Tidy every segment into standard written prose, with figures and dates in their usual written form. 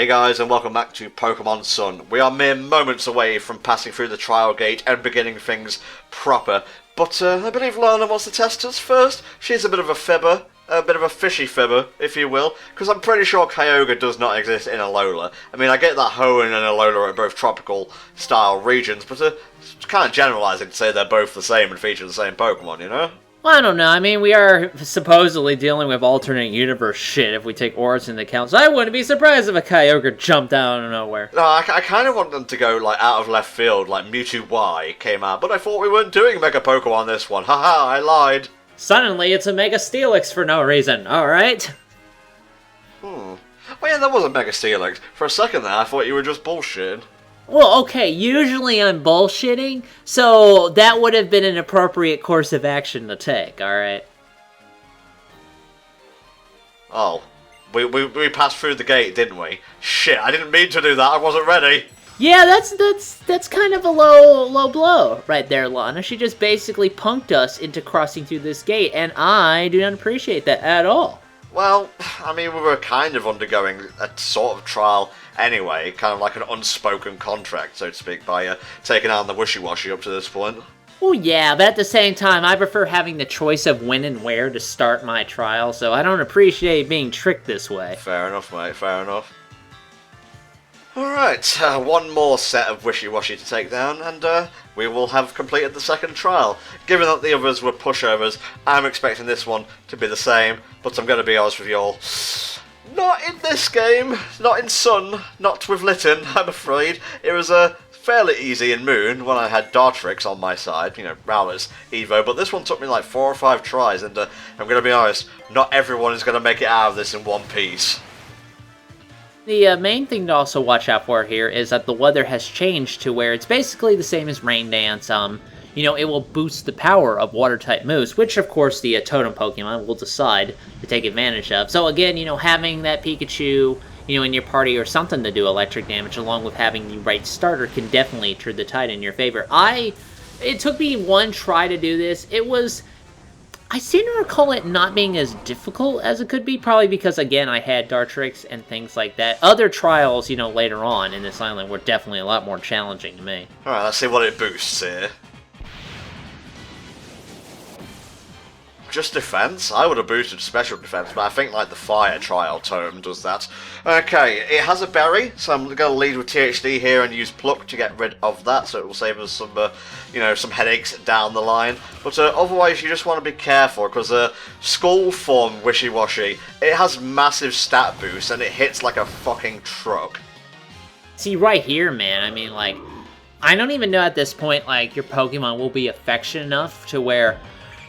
Hey guys, and welcome back to Pokémon Sun. We are mere moments away from passing through the trial gate and beginning things proper. But I believe Lana wants to test us first. She's a bit of a fibber, a bit of a fishy fibber, if you will, because I'm pretty sure Kyogre does not exist in Alola. I mean, I get that Hoenn and Alola are both tropical-style regions, but it's kind of generalising to say they're both the same and feature the same Pokémon, you know? Well, I don't know. I mean, we are supposedly dealing with alternate universe shit if we take Auras into account, so I wouldn't be surprised if a Kyogre jumped out of nowhere. No, I kind of want them to go, like, out of left field, like Mewtwo Y came out, but I thought we weren't doing Mega Pokemon this one. Haha, I lied. Suddenly, it's a Mega Steelix for no reason, alright? Oh yeah, that was a Mega Steelix. For a second there, I thought you were just bullshitting. Well, okay, usually I'm bullshitting, so that would have been an appropriate course of action to take, alright? Oh, we passed through the gate, didn't we? Shit, I didn't mean to do that, I wasn't ready. Yeah, that's kind of a low blow right there, Lana. She just basically punked us into crossing through this gate, and I do not appreciate that at all. Well, I mean, we were kind of undergoing a sort of trial anyway, kind of like an unspoken contract, so to speak, by taking on the Wishiwashi up to this point. Well, yeah, but at the same time, I prefer having the choice of when and where to start my trial, so I don't appreciate being tricked this way. Fair enough, mate, fair enough. Alright, one more set of Wishiwashi to take down, and we will have completed the second trial. Given that the others were pushovers, I'm expecting this one to be the same, but I'm going to be honest with you all. Not in this game, not in Sun, not with Litten, I'm afraid. It was fairly easy in Moon when I had Dartrix on my side, you know, Rowlet's Evo, but this one took me like 4 or 5 tries, and I'm going to be honest, not everyone is going to make it out of this in one piece. The main thing to also watch out for here is that the weather has changed to where it's basically the same as Rain Dance. You know, it will boost the power of Water-type moves, which, of course, the Totem Pokemon will decide to take advantage of. So, again, you know, having that Pikachu, you know, in your party or something to do electric damage, along with having the right starter, can definitely turn the tide in your favor. It took me one try to do this. I seem to recall it not being as difficult as it could be, probably because, again, I had Dartrix and things like that. Other trials, you know, later on in this island were definitely a lot more challenging to me. Alright, let's see what it boosts here. Just defense? I would have boosted special defense, but I think like the fire trial tome does that. Okay, it has a berry, so I'm going to lead with THD here and use pluck to get rid of that, so it will save us some, you know, some headaches down the line. But otherwise, you just want to be careful because Skull Form Wishiwashi, it has massive stat boost and it hits like a fucking truck. See, right here, man, I mean, like, I don't even know at this point, like, your Pokemon will be affectionate enough to where,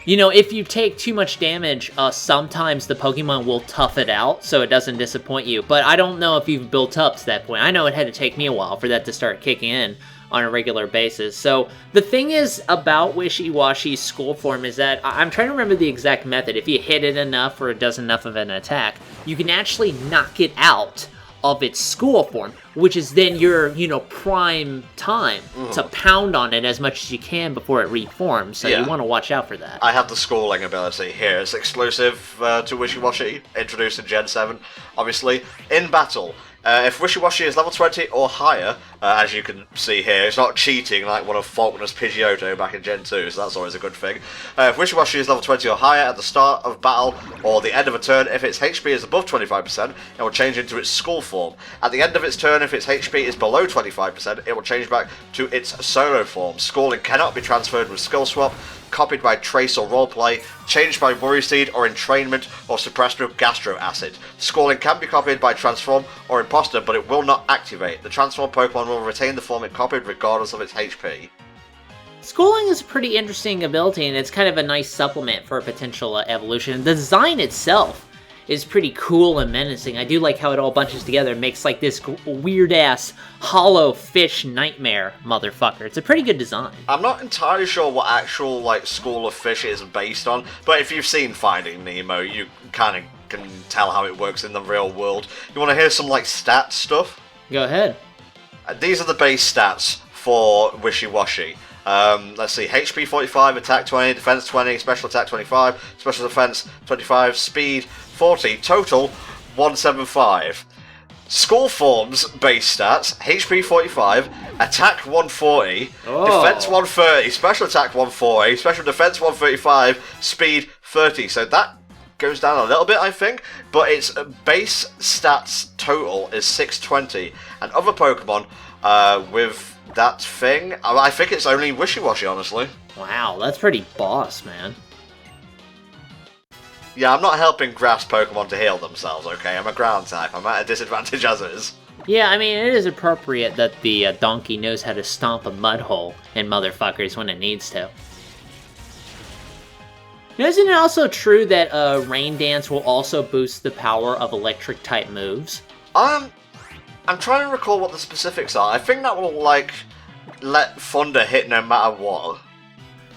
you know, if you take too much damage, sometimes the Pokemon will tough it out, so it doesn't disappoint you. But I don't know if you've built up to that point. I know it had to take me a while for that to start kicking in on a regular basis. So the thing is about Wishiwashi's School Form is that, I'm trying to remember the exact method. If you hit it enough or it does enough of an attack, you can actually knock it out of its School Form, which is then your, you know, prime time to pound on it as much as you can before it reforms, so you want to watch out for that. I have the schooling ability here. It's exclusive to Wishiwashi, introduced in Gen 7, obviously. In battle, if Wishiwashi is level 20 or higher, as you can see here, it's not cheating like one of Faulkner's Pidgeotto back in Gen 2, so that's always a good thing. If Wishiwashi is level 20 or higher at the start of battle or the end of a turn, if its HP is above 25%, it will change into its School Form. At the end of its turn, if its HP is below 25%, it will change back to its Solo Form. Schooling cannot be transferred with Skill Swap, copied by Trace or Roleplay, changed by Worry Seed or Entrainment, or suppressed with Gastro Acid. Schooling can be copied by Transform or Imposter, but it will not activate. The Transform Pokemon will retain the form it copied regardless of its HP. Schooling is a pretty interesting ability, and it's kind of a nice supplement for a potential evolution. The design itself is pretty cool and menacing. I do like how it all bunches together and makes like this weird-ass hollow fish nightmare motherfucker. It's a pretty good design. I'm not entirely sure what actual like School of Fish it is based on, but if you've seen Finding Nemo, you kind of can tell how it works in the real world. You want to hear some like stat stuff? Go ahead. These are the base stats for Wishiwashi. Let's see, HP 45, attack 20, defense 20, special attack 25, special defense 25, speed 40, total 175. School Form's base stats, HP 45, attack 140, defense 130, special attack 140, special defense 135, speed 30. So that goes down a little bit, I think, but its base stats total is 620. And other Pokemon with that thing, I think it's only Wishiwashi, honestly. Wow, that's pretty boss, man. Yeah, I'm not helping grass Pokemon to heal themselves, okay? I'm a ground type. I'm at a disadvantage as is. Yeah, I mean, it is appropriate that the donkey knows how to stomp a mud hole in motherfuckers when it needs to. Now, isn't it also true that Rain Dance will also boost the power of electric-type moves? I'm trying to recall what the specifics are. I think that will, like, let Thunder hit no matter what.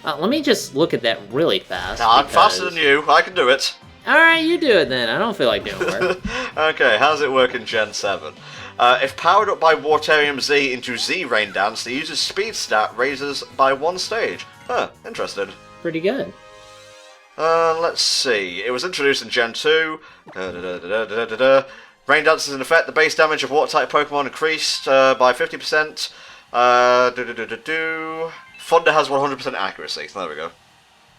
Let me just look at that really fast. Nah, I'm faster than you. I can do it. Alright, you do it then. I don't feel like doing work. Okay, how's it work in Gen 7? If powered up by Waterium Z into Z Rain Dance, the user's speed stat raises by 1 stage. Huh, interested. Pretty good. Let's see. It was introduced in Gen 2. Rain Dance is in effect. The base damage of Water-type Pokemon increased by 50%. Thunder has 100% accuracy, so there we go.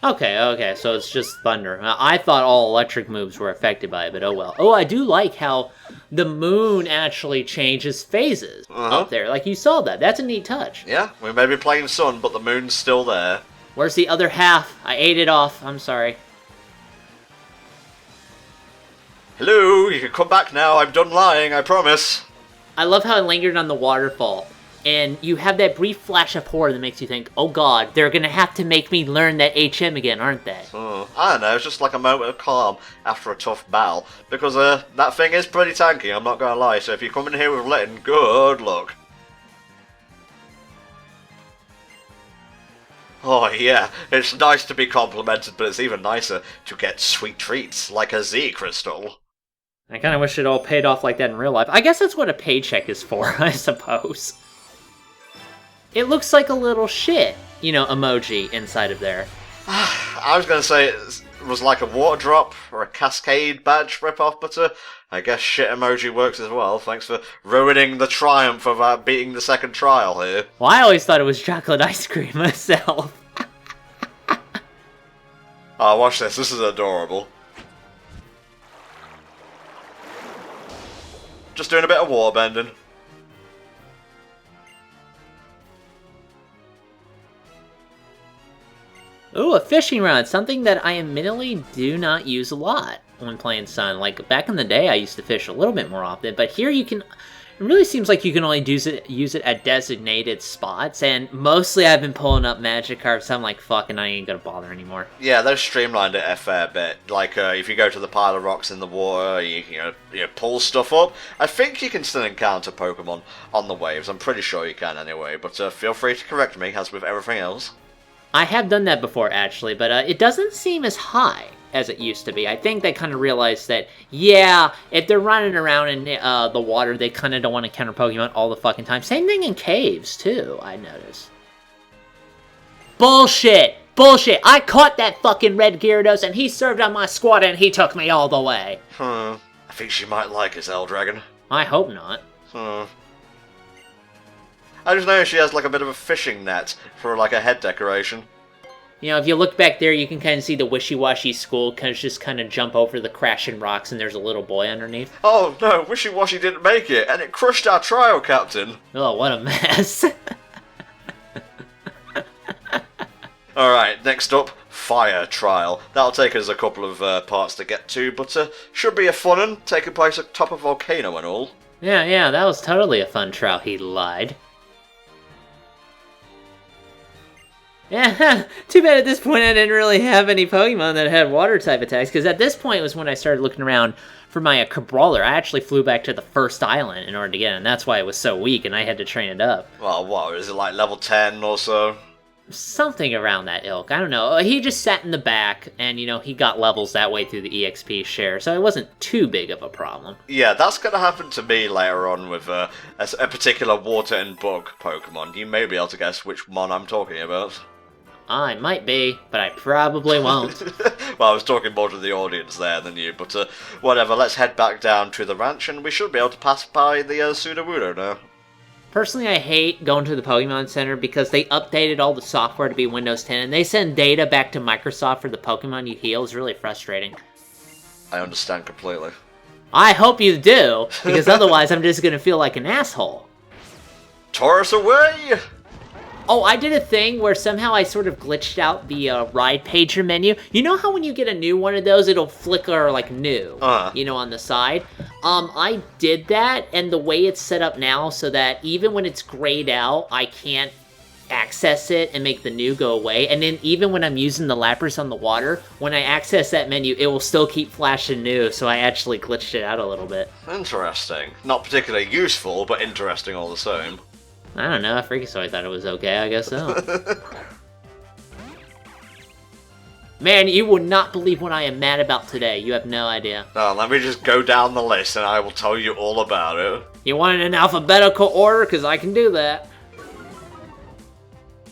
Okay, so it's just Thunder. I thought all electric moves were affected by it, but oh well. Oh, I do like how the moon actually changes phases up there. Like, you saw that. That's a neat touch. Yeah, we may be playing Sun, but the moon's still there. Where's the other half? I ate it off. I'm sorry. Hello, you can come back now. I'm done lying, I promise. I love how I lingered on the waterfall. And you have that brief flash of horror that makes you think, oh god, they're gonna have to make me learn that HM again, aren't they? I don't know, it's just like a moment of calm after a tough battle. Because that thing is pretty tanky, I'm not gonna lie, so if you come in here with Litten, good luck. Oh yeah, it's nice to be complimented, but it's even nicer to get sweet treats, like a Z crystal. I kinda wish it all paid off like that in real life. I guess that's what a paycheck is for, I suppose. It looks like a little shit, emoji inside of there. I was going to say it was like a water drop or a Cascade badge ripoff, but I guess shit emoji works as well. Thanks for ruining the triumph of beating the second trial here. Well, I always thought it was chocolate ice cream myself. Oh, watch this. This is adorable. Just doing a bit of water bending. Ooh, a fishing rod, something that I admittedly do not use a lot when playing Sun. Like, back in the day, I used to fish a little bit more often, but here you can... It really seems like you can only use it at designated spots, and mostly I've been pulling up Magikarp, so I'm like, fucking, I ain't gonna bother anymore. Yeah, they've streamlined it a fair bit. Like, if you go to the pile of rocks in the water, you pull stuff up. I think you can still encounter Pokemon on the waves. I'm pretty sure you can anyway, but feel free to correct me, as with everything else. I have done that before, actually, but it doesn't seem as high as it used to be. I think they kind of realized that, yeah, if they're running around in the water, they kind of don't want to counter Pokemon all the fucking time. Same thing in caves, too, I noticed. Bullshit! Bullshit! I caught that fucking red Gyarados, and he served on my squad, and he took me all the way. I think she might like us, Eldragon. I hope not. I just noticed she has like a bit of a fishing net for like a head decoration. If you look back there, you can kind of see the Wishiwashi school just kind of jump over the crashing rocks, and there's a little boy underneath. Oh no, Wishiwashi didn't make it, and it crushed our trial captain. Oh, what a mess. Alright, next up, Fire Trial. That'll take us a couple of parts to get to, but should be a fun one, taking place atop a volcano and all. Yeah, that was totally a fun trial, he lied. Yeah, too bad at this point I didn't really have any Pokemon that had water-type attacks, because at this point was when I started looking around for my Cabrawler. I actually flew back to the first island in order to get it, and that's why it was so weak, and I had to train it up. Well, what, is it like level 10 or so? Something around that ilk, I don't know. He just sat in the back, and, he got levels that way through the EXP share, so it wasn't too big of a problem. Yeah, that's going to happen to me later on with a particular water and bug Pokemon. You may be able to guess which one I'm talking about. I might be, but I probably won't. Well, I was talking more to the audience there than you, but whatever, let's head back down to the ranch and we should be able to pass by the Sudowoodo now. Personally, I hate going to the Pokemon Center because they updated all the software to be Windows 10, and they send data back to Microsoft for the Pokemon you heal. It's really frustrating. I understand completely. I hope you do, because otherwise I'm just gonna feel like an asshole. Taurus away! Oh, I did a thing where somehow I sort of glitched out the ride pager menu. You know how when you get a new one of those, it'll flicker like new, you know, on the side? I did that, and the way it's set up now so that even when it's grayed out, I can't access it and make the new go away. And then even when I'm using the Lapras on the water, when I access that menu, it will still keep flashing new, so I actually glitched it out a little bit. Interesting. Not particularly useful, but interesting all the same. I don't know, Freakazoid thought it was okay, I guess so. Man, you will not believe what I am mad about today. You have no idea. Now, let me just go down the list and I will tell you all about it. You want it in alphabetical order? Because I can do that.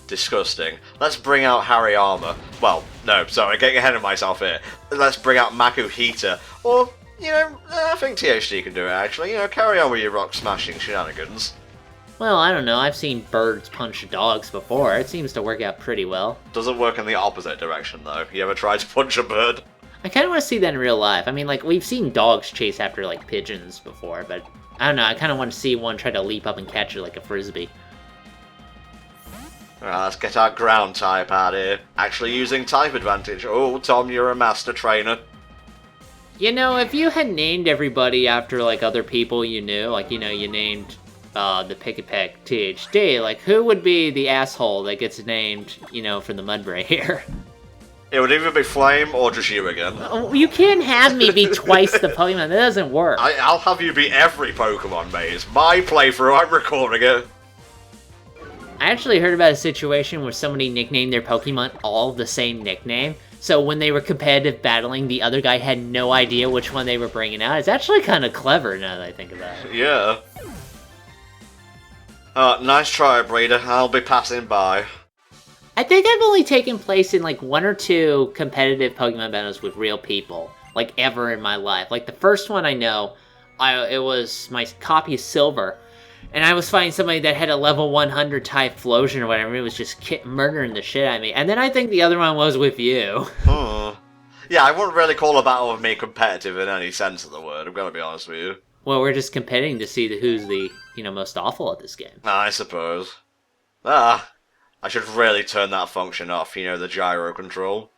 Disgusting. Let's bring out Hariyama. Well, no, sorry, getting ahead of myself here. Let's bring out Makuhita. Or, you know, I think THD can do it actually. You know, carry on with your rock smashing shenanigans. Well, I don't know. I've seen birds punch dogs before. It seems to work out pretty well. Doesn't work in the opposite direction, though. You ever tried to punch a bird? I kind of want to see that in real life. I mean, like, we've seen dogs chase after, like, pigeons before, but I don't know. I kind of want to see one try to leap up and catch it like a frisbee. Alright, let's get our ground type out here. Actually using type advantage. Oh, Tom, you're a master trainer. You know, if you had named everybody after, like, other people you knew, like, you know, you named the Pick-a-Peck THD, like, who would be the asshole that gets named, you know, for the Mudbray here? It would either be Flame or just you again. You can't have me be twice the Pokemon. That doesn't work. I'll have you be every Pokemon, mate. It's my playthrough. I'm recording it. I actually heard about a situation where somebody nicknamed their Pokemon all the same nickname. So when they were competitive battling, the other guy had no idea which one they were bringing out. It's actually kind of clever now that I think about it. Yeah. Nice try, Breeder. I'll be passing by. I think I've only taken place in like 1 or 2 competitive Pokemon battles with real people, like ever in my life. Like the first one I know, it was my copy of Silver, and I was fighting somebody that had a level 100 Typhlosion or whatever. It was just murdering the shit out of me. And then I think the other one was with you. Yeah, I wouldn't really call a battle with me competitive in any sense of the word. I'm gonna be honest with you. Well, we're just competing to see who's the, you know, most awful at this game. I suppose. I should really turn that function off, you know, the gyro control.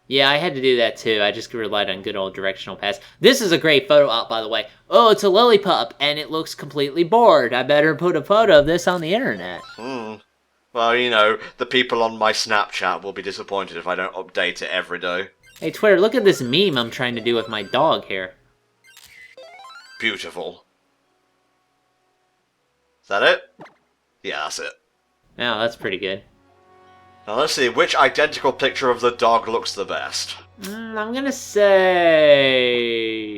Yeah, I had to do that too. I just relied on good old directional pass. This is a great photo op, by the way. Oh, it's a Lillipup, and it looks completely bored. I better put a photo of this on the internet. Well, you know, the people on my Snapchat will be disappointed if I don't update it every day. Hey, Twitter, look at this meme I'm trying to do with my dog here. Beautiful. Is that it? Yeah, that's it. Oh, that's pretty good. Now let's see, which identical picture of the dog looks the best? I'm gonna say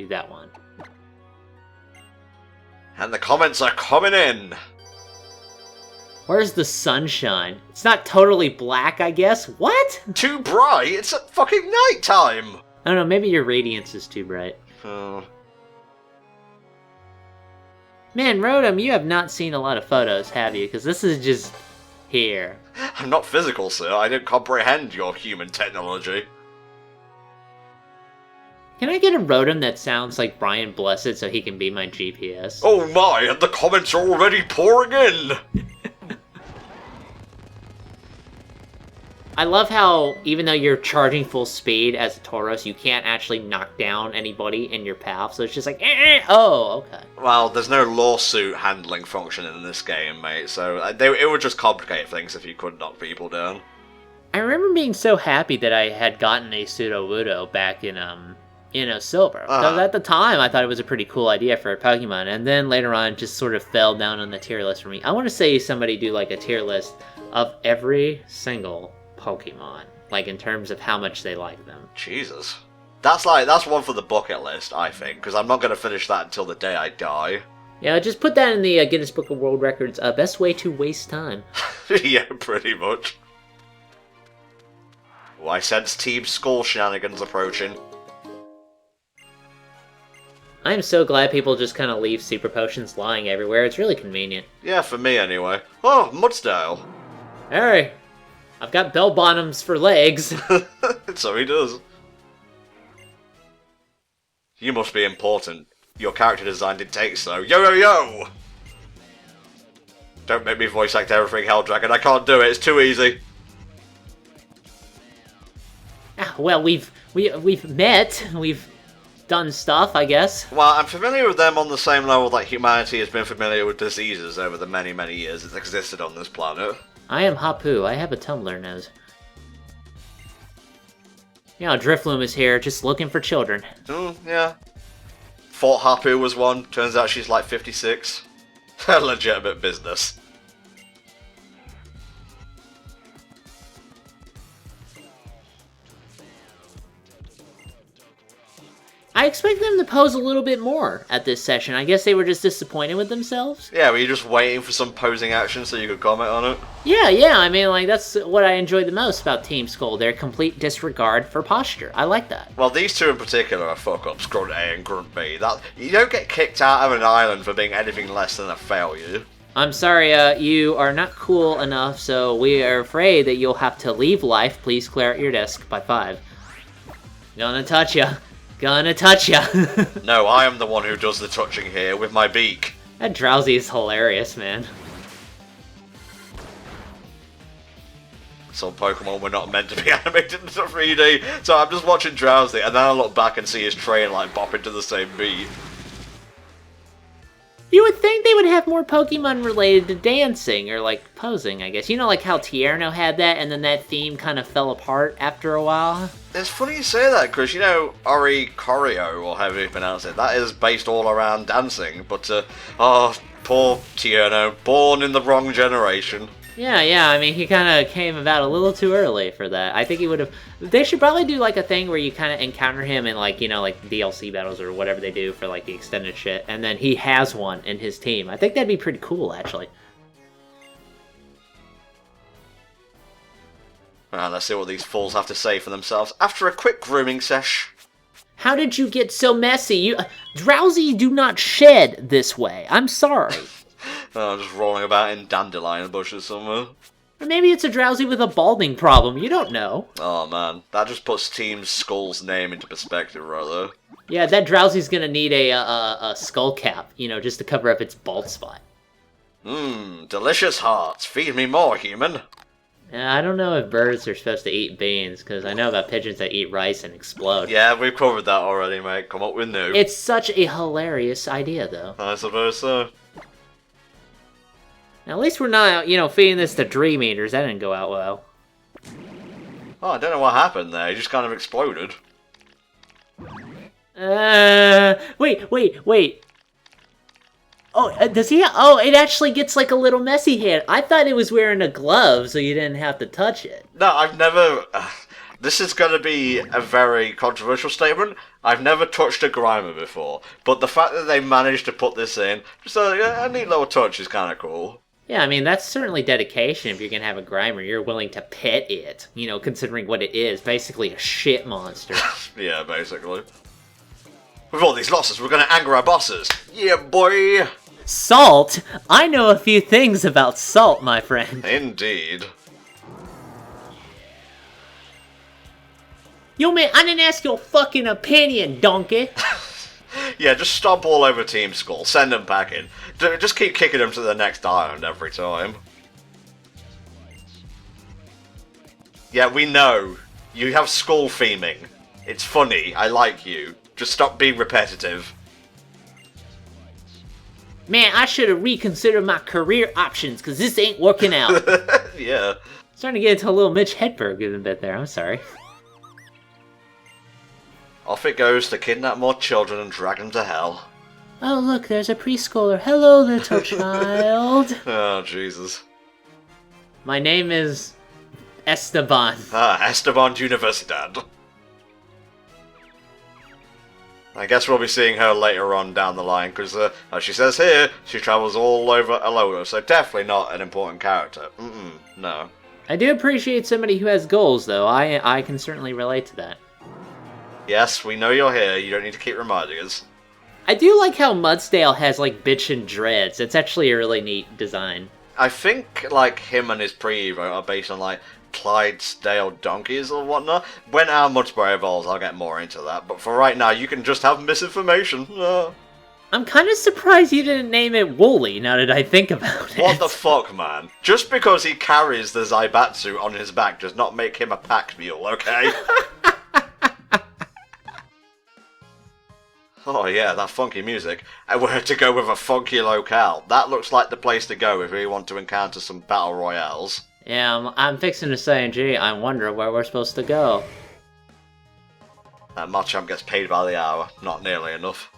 that one. And the comments are coming in! Where's the sunshine? It's not totally black, I guess? What? Too bright? It's at fucking night time! I don't know, maybe your radiance is too bright. Man, Rotom, you have not seen a lot of photos, have you? Because this is just here. I'm not physical, sir. I don't comprehend your human technology. Can I get a Rotom that sounds like Brian Blessed so he can be my GPS? Oh my, and the comments are already pouring in! I love how, even though you're charging full speed as a Tauros, you can't actually knock down anybody in your path, so it's just like, oh, okay. Well, there's no lawsuit handling function in this game, mate, so it would just complicate things if you could knock people down. I remember being so happy that I had gotten a Sudowoodo back in, Silver. Because at the time, I thought it was a pretty cool idea for a Pokemon, and then later on, it just sort of fell down on the tier list for me. I want to see somebody do, like, a tier list of every single Pokemon, like in terms of how much they like them. Jesus. That's one for the bucket list, I think, because I'm not going to finish that until the day I die. Yeah, just put that in the Guinness Book of World Records, best way to waste time. Yeah, pretty much. I sense Team Skull shenanigans approaching. I'm so glad people just kind of leave super potions lying everywhere. It's really convenient. Yeah, for me anyway. Oh, Mudsdale. Hey, I've got bell bottoms for legs. So he does. You must be important. Your character design dictates so. Yo, yo, yo! Don't make me voice act everything, Helldragon. I can't do it. It's too easy. Well, we've met. We've done stuff, I guess. Well, I'm familiar with them on the same level that humanity has been familiar with diseases over the many, many years it's existed on this planet. I am Hapu. I have a tumbler nose. You know, Drifloom is here, just looking for children. Yeah. Thought Hapu was one. Turns out she's like 56. Legitimate business. I expect them to pose a little bit more at this session. I guess they were just disappointed with themselves. Yeah, were you just waiting for some posing action so you could comment on it? Yeah, I mean, like, that's what I enjoy the most about Team Skull, their complete disregard for posture. I like that. Well, these two in particular are fuck-ups, Grunt A and Grunt B. You don't get kicked out of an island for being anything less than a failure. I'm sorry, you are not cool enough, so we are afraid that you'll have to leave life. Please clear out your desk by 5. Gonna touch ya. Gonna touch ya. No, I am the one who does the touching here with my beak. That Drowsy is hilarious, man. Some Pokemon were not meant to be animated into 3D, so I'm just watching Drowsy, and then I look back and see his train like bopping to the same beat. You would think they would have more Pokemon related to dancing, or like posing, I guess. You know, like how Tierno had that, and then that theme kind of fell apart after a while? It's funny you say that, Chris. You know, Ori Koryo, or however you pronounce it, that is based all around dancing, but, oh, poor Tierno, born in the wrong generation. Yeah, I mean, he kind of came about a little too early for that. I think he would have... They should probably do, like, a thing where you kind of encounter him in, like, you know, like, DLC battles or whatever they do for, like, the extended shit, and then he has one in his team. I think that'd be pretty cool, actually. Well, let's see what these fools have to say for themselves after a quick grooming sesh. How did you get so messy? Drowsy do not shed this way. I'm sorry. Oh, just rolling about in dandelion bushes somewhere. Or maybe it's a Drowsy with a balding problem. You don't know. Oh man, that just puts Team Skull's name into perspective right there. Yeah, that Drowsy's gonna need a skull cap, you know, just to cover up its bald spot. Delicious hearts. Feed me more, human. I don't know if birds are supposed to eat beans, because I know about pigeons that eat rice and explode. Yeah, we've covered that already, mate. Come up with new. It's such a hilarious idea, though. I suppose so. Now, at least we're not, you know, feeding this to Dream Eaters. That didn't go out well. Oh, I don't know what happened there. He just kind of exploded. Wait. Oh, does he? Oh, it actually gets like a little messy hand. I thought it was wearing a glove, so you didn't have to touch it. No, I've never... This is going to be a very controversial statement. I've never touched a Grimer before, but the fact that they managed to put this in, just a neat little touch is kind of cool. Yeah, I mean, that's certainly dedication if you're going to have a Grimer. You're willing to pet it, you know, considering what it is. Basically a shit monster. Yeah, basically. With all these losses, we're going to anger our bosses. Yeah, boy! Salt? I know a few things about salt, my friend. Indeed. Yo, man, I didn't ask your fucking opinion, donkey. Yeah, just stomp all over Team Skull. Send them back in. Just keep kicking them to the next island every time. Yeah, we know. You have skull theming. It's funny. I like you. Just stop being repetitive. Man, I should have reconsidered my career options, because this ain't working out. Yeah. Starting to get into a little Mitch Hedberg a bit there. I'm sorry. Off it goes to kidnap more children and drag them to hell. Oh, look, there's a preschooler. Hello, little child. Oh, Jesus. My name is Esteban. Esteban Universidad. I guess we'll be seeing her later on down the line, because, as she says here, she travels all over Alola, so definitely not an important character. No. I do appreciate somebody who has goals, though. I can certainly relate to that. Yes, we know you're here. You don't need to keep reminding us. I do like how Mudsdale has, like, bitchin' dreads. It's actually a really neat design. I think, like, him and his pre-Evo are based on, like, Clydesdale donkeys or whatnot. When our Mudspray evolves, I'll get more into that. But for right now, you can just have misinformation. I'm kind of surprised you didn't name it Wooly, now that I think about it. What the fuck, man? Just because he carries the Zaibatsu on his back does not make him a pack mule, okay? Oh yeah, that funky music. And we're to go with a funky locale. That looks like the place to go if we want to encounter some battle royales. Yeah, I'm fixing to say, gee, I wonder where we're supposed to go. That Machamp gets paid by the hour. Not nearly enough.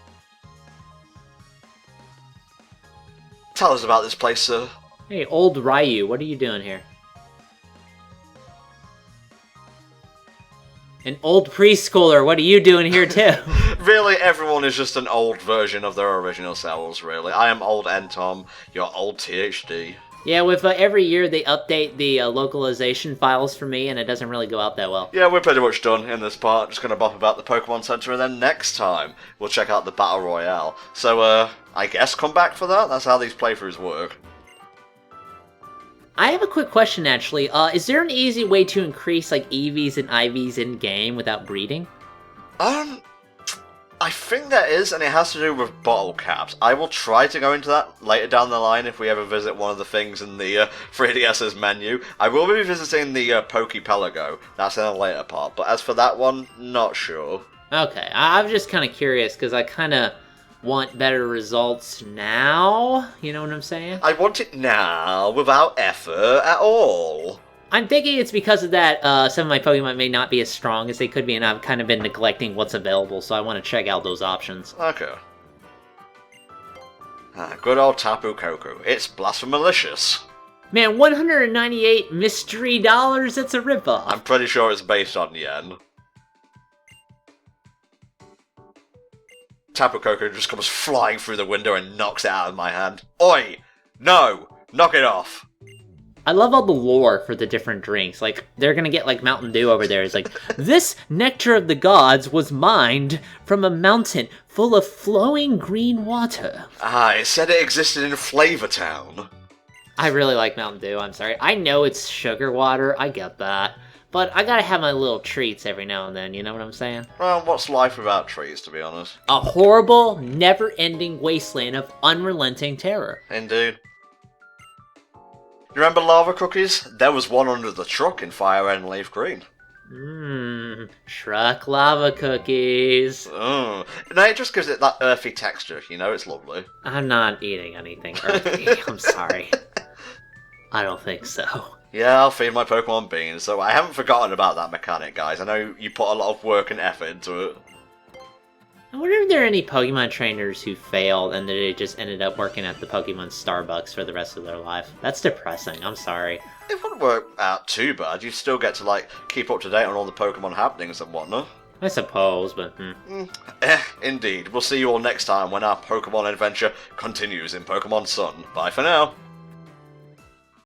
Tell us about this place, sir. Hey, old Ryu, what are you doing here? An old preschooler, what are you doing here too? Really, everyone is just an old version of their original selves, really. I am old Entom, you're old THD. Yeah, with every year they update the localization files for me, and it doesn't really go out that well. Yeah, we're pretty much done in this part. Just gonna bop about the Pokemon Center, and then next time we'll check out the Battle Royale. So, I guess come back for that? That's how these playthroughs work. I have a quick question, actually. Is there an easy way to increase, like, EVs and IVs in-game without breeding? I think there is, and it has to do with bottle caps. I will try to go into that later down the line if we ever visit one of the things in the 3DS's menu. I will be visiting the Pokepelago. That's in a later part. But as for that one, not sure. Okay, I'm just kind of curious, because I kind of want better results now. You know what I'm saying? I want it now, without effort at all. I'm thinking it's because of that some of my Pokemon may not be as strong as they could be, and I've kind of been neglecting what's available, so I want to check out those options. Okay. Good old Tapu Koko. It's blasphemous. Man, 198 mystery dollars? That's a ripoff. I'm pretty sure it's based on yen. Tapu Koko just comes flying through the window and knocks it out of my hand. Oi! No! Knock it off! I love all the lore for the different drinks. Like, they're gonna get, like, Mountain Dew over there. It's like, this Nectar of the Gods was mined from a mountain full of flowing green water. Ah, it said it existed in Flavor Town. I really like Mountain Dew, I'm sorry. I know it's sugar water, I get that. But I gotta have my little treats every now and then, you know what I'm saying? Well, what's life without trees, to be honest? A horrible, never-ending wasteland of unrelenting terror. Indeed. You remember lava cookies? There was one under the truck in Fire Red and Leaf Green. Truck lava cookies. No, it just gives it that earthy texture, you know, it's lovely. I'm not eating anything earthy, I'm sorry. I don't think so. Yeah, I'll feed my Pokemon beans, so I haven't forgotten about that mechanic, guys. I know you put a lot of work and effort into it. I wonder if there are any Pokemon trainers who failed and they just ended up working at the Pokemon Starbucks for the rest of their life. That's depressing, I'm sorry. It wouldn't work out too bad. You still get to, like, keep up to date on all the Pokemon happenings and whatnot. I suppose, but Indeed. We'll see you all next time when our Pokemon adventure continues in Pokemon Sun. Bye for now.